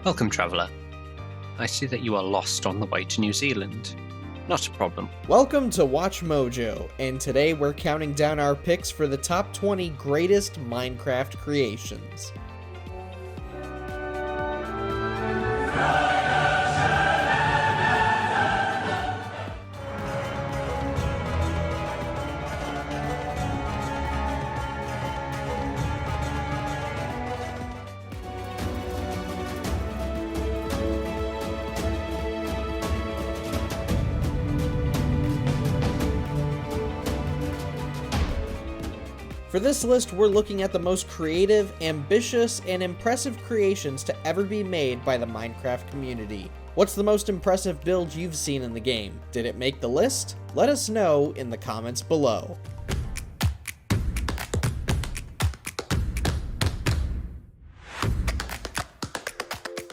Welcome, traveller. I see that you are lost on the way to New Zealand. Not a problem. Welcome to WatchMojo, and today we're counting down our picks for the top 20 greatest Minecraft creations. For this list, we're looking at the most creative, ambitious, and impressive creations to ever be made by the Minecraft community. What's the most impressive build you've seen in the game? Did it make the list? Let us know in the comments below.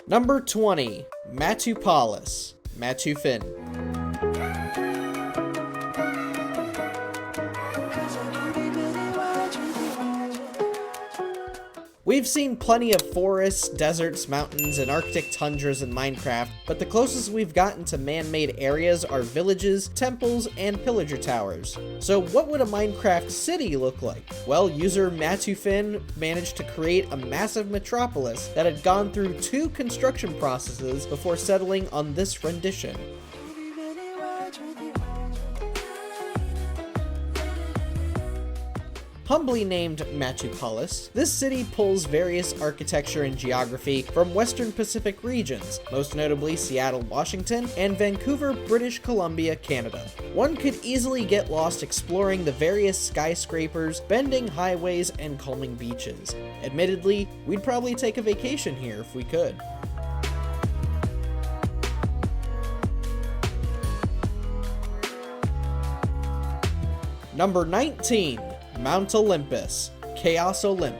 Number 20, Metropolises, Matufin. We've seen plenty of forests, deserts, mountains, and Arctic tundras in Minecraft, but the closest we've gotten to man-made areas are villages, temples, and pillager towers. So what would a Minecraft city look like? Well, user Matufin managed to create a massive metropolis that had gone through 2 construction processes before settling on this rendition. Humbly named Metropolis, this city pulls various architecture and geography from Western Pacific regions, most notably Seattle, Washington, and Vancouver, British Columbia, Canada. One could easily get lost exploring the various skyscrapers, bending highways, and calming beaches. Admittedly, we'd probably take a vacation here if we could. Number 19. Mount Olympus, ChaosOlymp.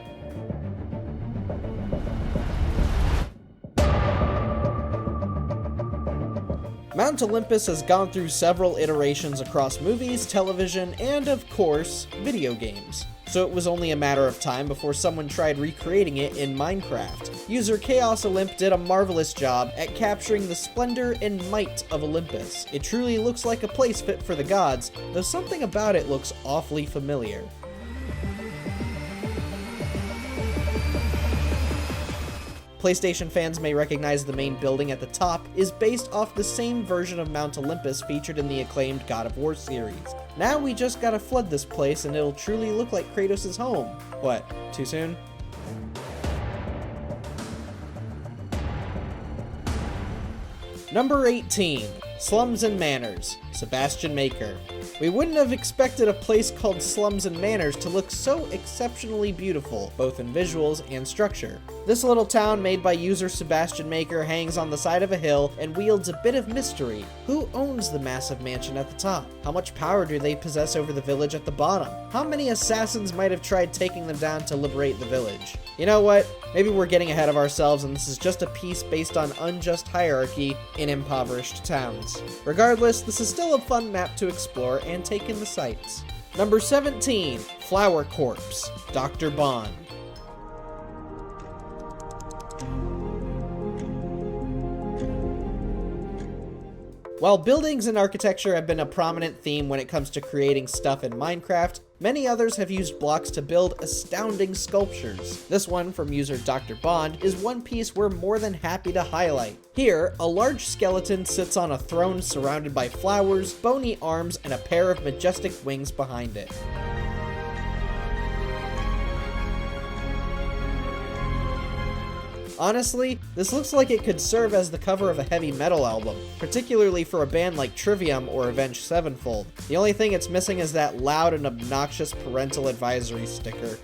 Mount Olympus has gone through several iterations across movies, television, and of course, video games. So it was only a matter of time before someone tried recreating it in Minecraft. User ChaosOlymp did a marvelous job at capturing the splendor and might of Olympus. It truly looks like a place fit for the gods, though something about it looks awfully familiar. PlayStation fans may recognize the main building at the top is based off the same version of Mount Olympus featured in the acclaimed God of War series. Now we just gotta flood this place and it'll truly look like Kratos' home. What, too soon? Number 18, Slums and Manors, Sebastian Maker. We wouldn't have expected a place called Slums and Manors to look so exceptionally beautiful, both in visuals and structure. This little town made by user Sebastian Maker hangs on the side of a hill and wields a bit of mystery. Who owns the massive mansion at the top? How much power do they possess over the village at the bottom? How many assassins might have tried taking them down to liberate the village? You know what? Maybe we're getting ahead of ourselves and this is just a piece based on unjust hierarchy in impoverished towns. Regardless, this is still a fun map to explore and take in the sights. Number 17, Flower Corpse, Dr. Bond. While buildings and architecture have been a prominent theme when it comes to creating stuff in Minecraft, many others have used blocks to build astounding sculptures. This one, from user Dr. Bond, is one piece we're more than happy to highlight. Here, a large skeleton sits on a throne surrounded by flowers, bony arms, and a pair of majestic wings behind it. Honestly, this looks like it could serve as the cover of a heavy metal album, particularly for a band like Trivium or Avenged Sevenfold. The only thing it's missing is that loud and obnoxious parental advisory sticker.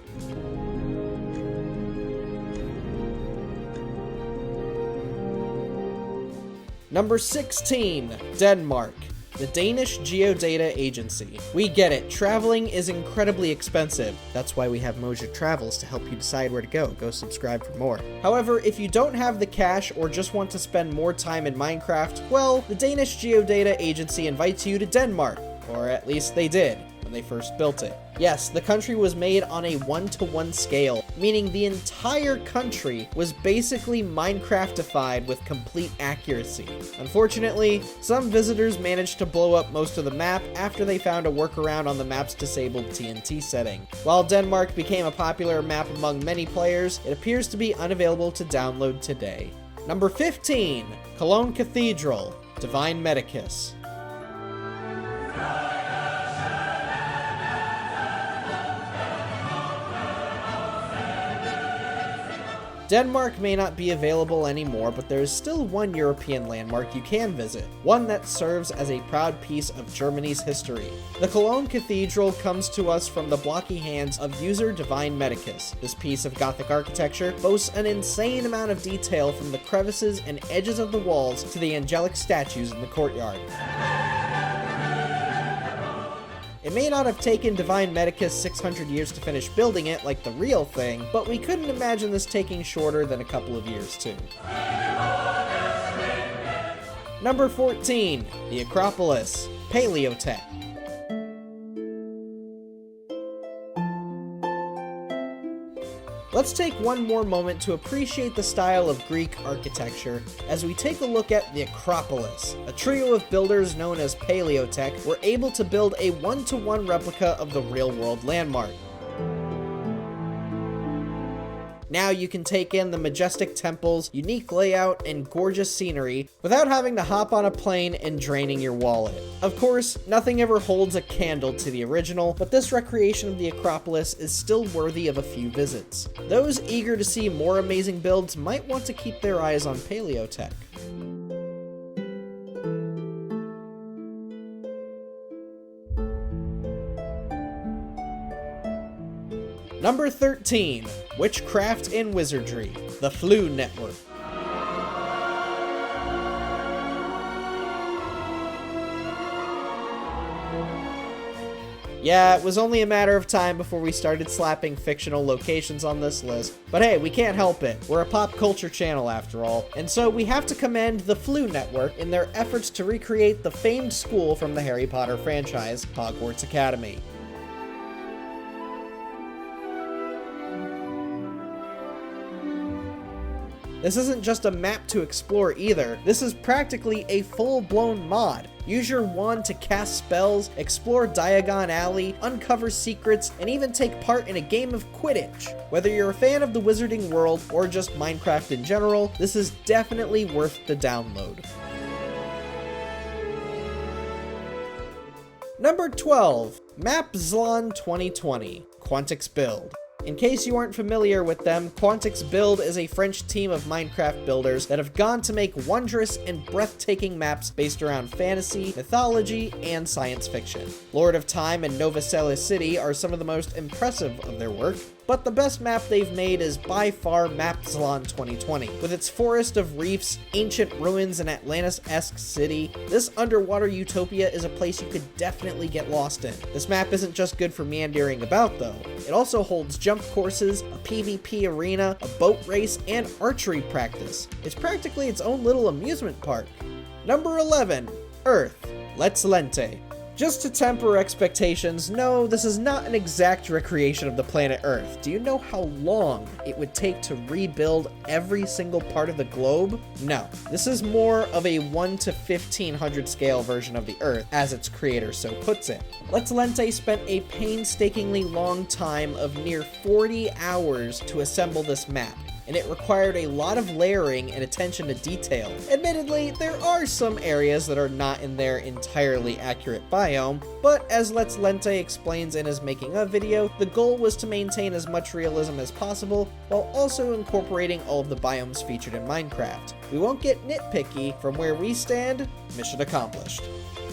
Number 16, Denmark. The Danish Geodata Agency. We get it, traveling is incredibly expensive. That's why we have Mojo Travels to help you decide where to go. Go subscribe for more. However, if you don't have the cash or just want to spend more time in Minecraft, well, the Danish Geodata Agency invites you to Denmark. Or at least they did. When they first built it. Yes, the country was made on a 1-to-1 scale, meaning the entire country was basically Minecraftified with complete accuracy. Unfortunately, some visitors managed to blow up most of the map after they found a workaround on the map's disabled TNT setting. While Denmark became a popular map among many players, it appears to be unavailable to download today. Number 15, Cologne Cathedral, Divine Medicus. Denmark may not be available anymore, but there is still one European landmark you can visit, one that serves as a proud piece of Germany's history. The Cologne Cathedral comes to us from the blocky hands of user Divine Medicus. This piece of Gothic architecture boasts an insane amount of detail from the crevices and edges of the walls to the angelic statues in the courtyard. It may not have taken Divine Medicus 600 years to finish building it like the real thing, but we couldn't imagine this taking shorter than a couple of years too. Number 14, the Acropolis, PaleoTech. Let's take one more moment to appreciate the style of Greek architecture as we take a look at the Acropolis. A trio of builders known as PaleoTech were able to build a 1-to-1 replica of the real-world landmark. Now you can take in the majestic temples, unique layout, and gorgeous scenery without having to hop on a plane and draining your wallet. Of course, nothing ever holds a candle to the original, but this recreation of the Acropolis is still worthy of a few visits. Those eager to see more amazing builds might want to keep their eyes on PaleoTech. Number 13, Witchcraft and Wizardry, the Flu Network. Yeah, it was only a matter of time before we started slapping fictional locations on this list, but hey, we can't help it. We're a pop culture channel after all, and so we have to commend the Flu Network in their efforts to recreate the famed school from the Harry Potter franchise, Hogwarts Academy. This isn't just a map to explore either, this is practically a full-blown mod. Use your wand to cast spells, explore Diagon Alley, uncover secrets, and even take part in a game of Quidditch. Whether you're a fan of the wizarding world or just Minecraft in general, this is definitely worth the download. Number 12, Mapzlon 2020, Quantix Build. In case you aren't familiar with them, Quantix Build is a French team of Minecraft builders that have gone to make wondrous and breathtaking maps based around fantasy, mythology, and science fiction. Lord of Time and Nova Celis City are some of the most impressive of their work, but the best map they've made is by far Mapzlon 2020. With its forest of reefs, ancient ruins, and Atlantis-esque city, this underwater utopia is a place you could definitely get lost in. This map isn't just good for meandering about though. It also holds jump courses, a PvP arena, a boat race, and archery practice. It's practically its own little amusement park. Number 11, Earth, Let's Lente. Just to temper expectations, no, this is not an exact recreation of the planet Earth. Do you know how long it would take to rebuild every single part of the globe? No, this is more of a 1 to 1500 scale version of the Earth, as its creator so puts it. Let's Lente spent a painstakingly long time of near 40 hours to assemble this map, and it required a lot of layering and attention to detail. Admittedly, there are some areas that are not in their entirely accurate biome, but as Let's Lente explains in his making of video, the goal was to maintain as much realism as possible while also incorporating all of the biomes featured in Minecraft. We won't get nitpicky. From where we stand, mission accomplished.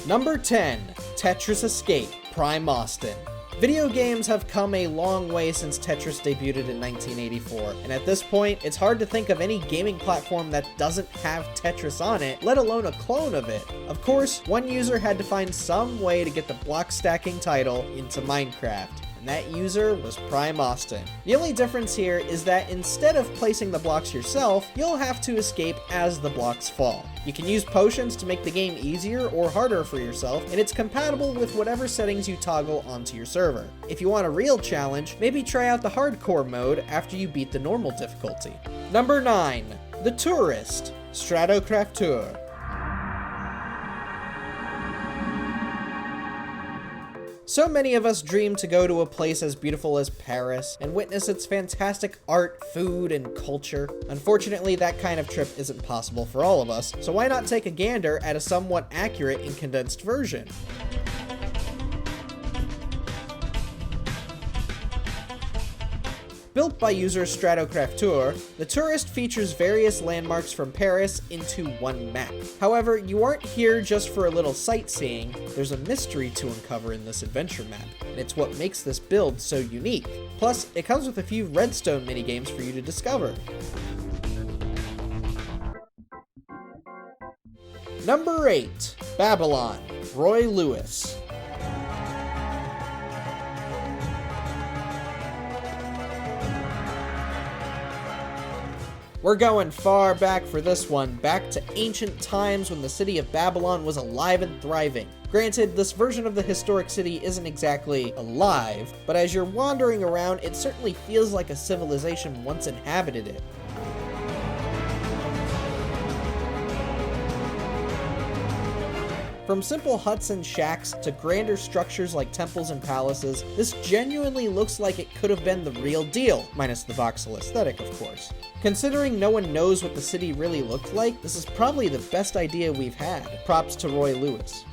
Number 10, Tetris Escape, primeaustin. Video games have come a long way since Tetris debuted in 1984, and at this point, it's hard to think of any gaming platform that doesn't have Tetris on it, let alone a clone of it. Of course, one user had to find some way to get the block stacking title into Minecraft. and that user was primeaustin. The only difference here is that instead of placing the blocks yourself, you'll have to escape as the blocks fall. You can use potions to make the game easier or harder for yourself, and it's compatible with whatever settings you toggle onto your server. If you want a real challenge, maybe try out the hardcore mode after you beat the normal difficulty. Number 9. The Tourist, Stratocrafteur. So many of us dream to go to a place as beautiful as Paris and witness its fantastic art, food, and culture. Unfortunately, that kind of trip isn't possible for all of us, so why not take a gander at a somewhat accurate and condensed version? Built by user Stratocrafteur, the Tourist features various landmarks from Paris into one map. However, you aren't here just for a little sightseeing, there's a mystery to uncover in this adventure map, and it's what makes this build so unique. Plus, it comes with a few redstone minigames for you to discover. Number 8. Babylon, Roy Lewis. We're going far back for this one, back to ancient times when the city of Babylon was alive and thriving. Granted, this version of the historic city isn't exactly alive, but as you're wandering around, it certainly feels like a civilization once inhabited it. From simple huts and shacks to grander structures like temples and palaces, this genuinely looks like it could have been the real deal, minus the voxel aesthetic, of course. Considering no one knows what the city really looked like, this is probably the best idea we've had. Props to Roy Lewis.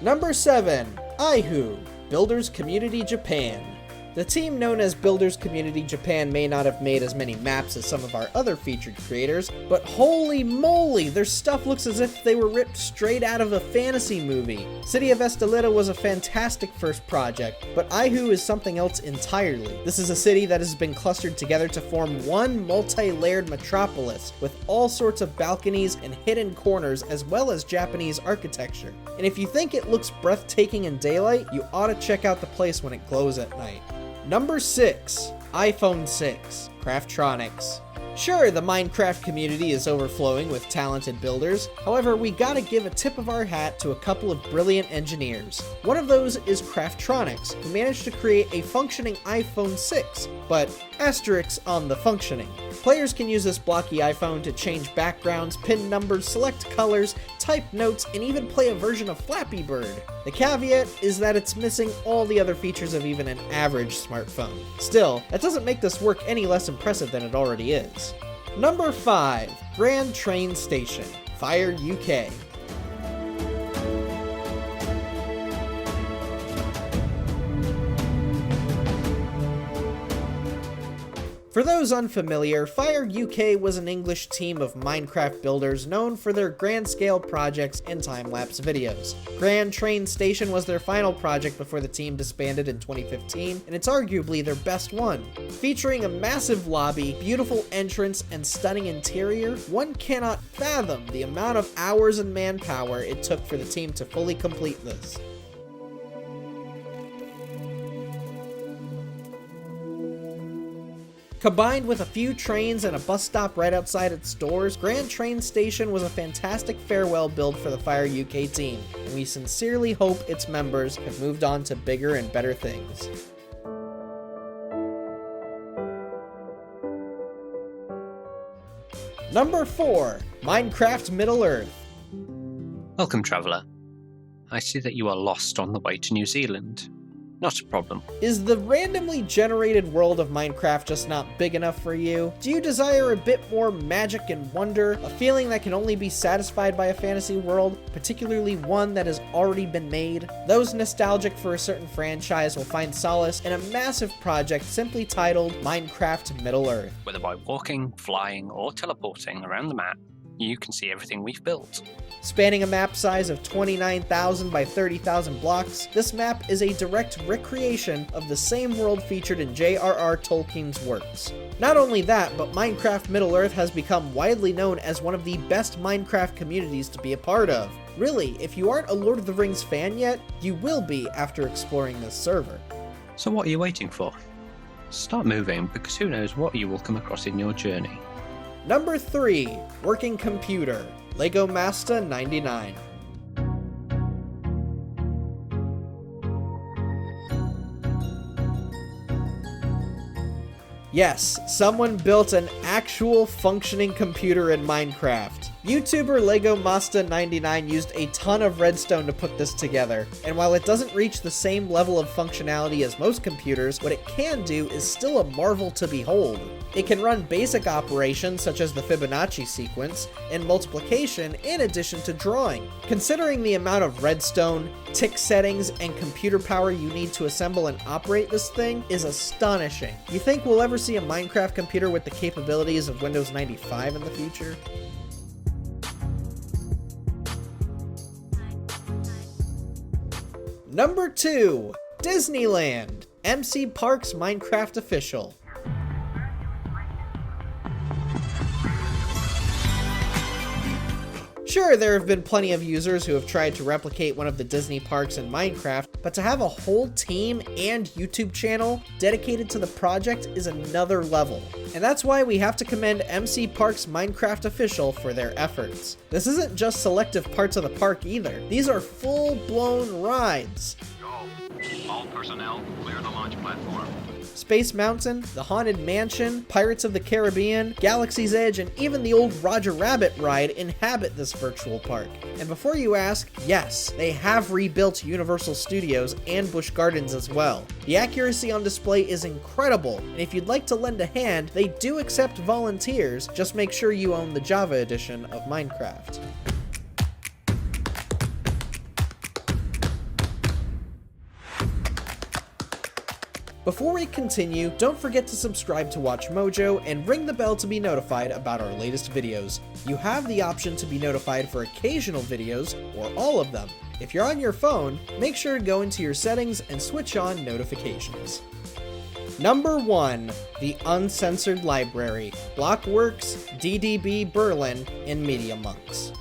Number 7. Aihu, Builders Community Japan. The team known as Builders Community Japan may not have made as many maps as some of our other featured creators, but holy moly, their stuff looks as if they were ripped straight out of a fantasy movie. City of Estelita was a fantastic first project, but Aihu is something else entirely. This is a city that has been clustered together to form one multi-layered metropolis with all sorts of balconies and hidden corners as well as Japanese architecture. And if you think it looks breathtaking in daylight, you ought to check out the place when it glows at night. Number 6. iPhone 6, Craftronix. Sure, the Minecraft community is overflowing with talented builders, however, we gotta give a tip of our hat to a couple of brilliant engineers. One of those is Craftronix, who managed to create a functioning iPhone 6, but asterisks on the functioning. Players can use this blocky iPhone to change backgrounds, pin numbers, select colors, type notes, and even play a version of Flappy Bird. The caveat is that it's missing all the other features of even an average smartphone. Still, that doesn't make this work any less impressive than it already is. Number 5. Grand Train Station, Fire UK. For those unfamiliar, Fire UK was an English team of Minecraft builders known for their grand-scale projects and time-lapse videos. Grand Train Station was their final project before the team disbanded in 2015, and it's arguably their best one. Featuring a massive lobby, beautiful entrance, and stunning interior, one cannot fathom the amount of hours and manpower it took for the team to fully complete this. Combined with a few trains and a bus stop right outside its doors, Grand Train Station was a fantastic farewell build for the Fire UK team, and we sincerely hope its members have moved on to bigger and better things. Number 4. Minecraft Middle-earth. Welcome, traveller. I see that you are lost on the way to New Zealand. Not a problem. Is the randomly generated world of Minecraft just not big enough for you? Do you desire a bit more magic and wonder, a feeling that can only be satisfied by a fantasy world, particularly one that has already been made? Those nostalgic for a certain franchise will find solace in a massive project simply titled Minecraft Middle-earth. Whether by walking, flying, or teleporting around the map, you can see everything we've built. Spanning a map size of 29,000 by 30,000 blocks, this map is a direct recreation of the same world featured in J.R.R. Tolkien's works. Not only that, but Minecraft Middle-earth has become widely known as one of the best Minecraft communities to be a part of. Really, if you aren't a Lord of the Rings fan yet, you will be after exploring this server. So what are you waiting for? Start moving, because who knows what you will come across in your journey. Number 3. Working Computer. Lego Masta 99. Yes, someone built an actual functioning computer in Minecraft. YouTuber Lego Masta 99 used a ton of redstone to put this together, and while it doesn't reach the same level of functionality as most computers, what it can do is still a marvel to behold. It can run basic operations such as the Fibonacci sequence and multiplication in addition to drawing. Considering the amount of redstone, tick settings, and computer power you need to assemble and operate this thing is astonishing. You think we'll ever see a Minecraft computer with the capabilities of Windows 95 in the future? Number 2. Disneyland. MC Parks Minecraft Official. Sure, there have been plenty of users who have tried to replicate one of the Disney parks in Minecraft, but to have a whole team and YouTube channel dedicated to the project is another level. And that's why we have to commend MC Parks Minecraft Official for their efforts. This isn't just selective parts of the park either. These are full-blown rides. Go. All personnel, clear the launch platform. Space Mountain, the Haunted Mansion, Pirates of the Caribbean, Galaxy's Edge, and even the old Roger Rabbit ride inhabit this virtual park. And before you ask, yes, they have rebuilt Universal Studios and Busch Gardens as well. The accuracy on display is incredible, and if you'd like to lend a hand, they do accept volunteers, just make sure you own the Java edition of Minecraft. Before we continue, don't forget to subscribe to WatchMojo and ring the bell to be notified about our latest videos. You have the option to be notified for occasional videos, or all of them. If you're on your phone, make sure to go into your settings and switch on notifications. Number 1. The Uncensored Library. Blockworks, DDB Berlin, and Media Monks.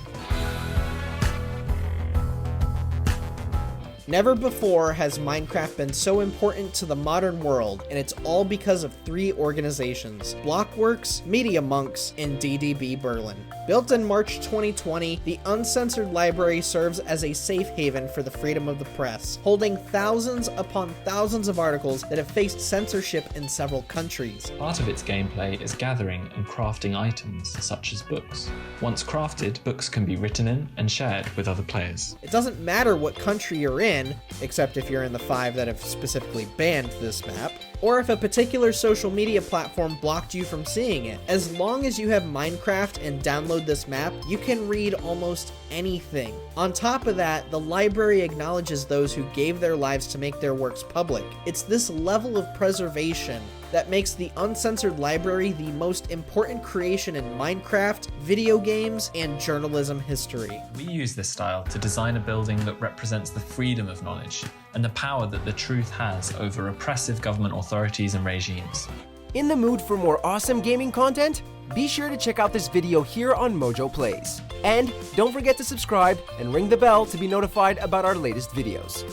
Never before has Minecraft been so important to the modern world, and it's all because of 3 organizations: Blockworks, Media Monks, and DDB Berlin. Built in March 2020, the Uncensored Library serves as a safe haven for the freedom of the press, holding thousands upon thousands of articles that have faced censorship in several countries. Part of its gameplay is gathering and crafting items, such as books. Once crafted, books can be written in and shared with other players. It doesn't matter what country you're in, except if you're in the 5 that have specifically banned this map, or if a particular social media platform blocked you from seeing it. As long as you have Minecraft and download this map, you can read almost anything. On top of that, the library acknowledges those who gave their lives to make their works public. It's this level of preservation that makes the Uncensored Library the most important creation in Minecraft, video games, and journalism history. We use this style to design a building that represents the freedom of knowledge and the power that the truth has over oppressive government authorities and regimes. In the mood for more awesome gaming content? Be sure to check out this video here on Mojo Plays. And don't forget to subscribe and ring the bell to be notified about our latest videos.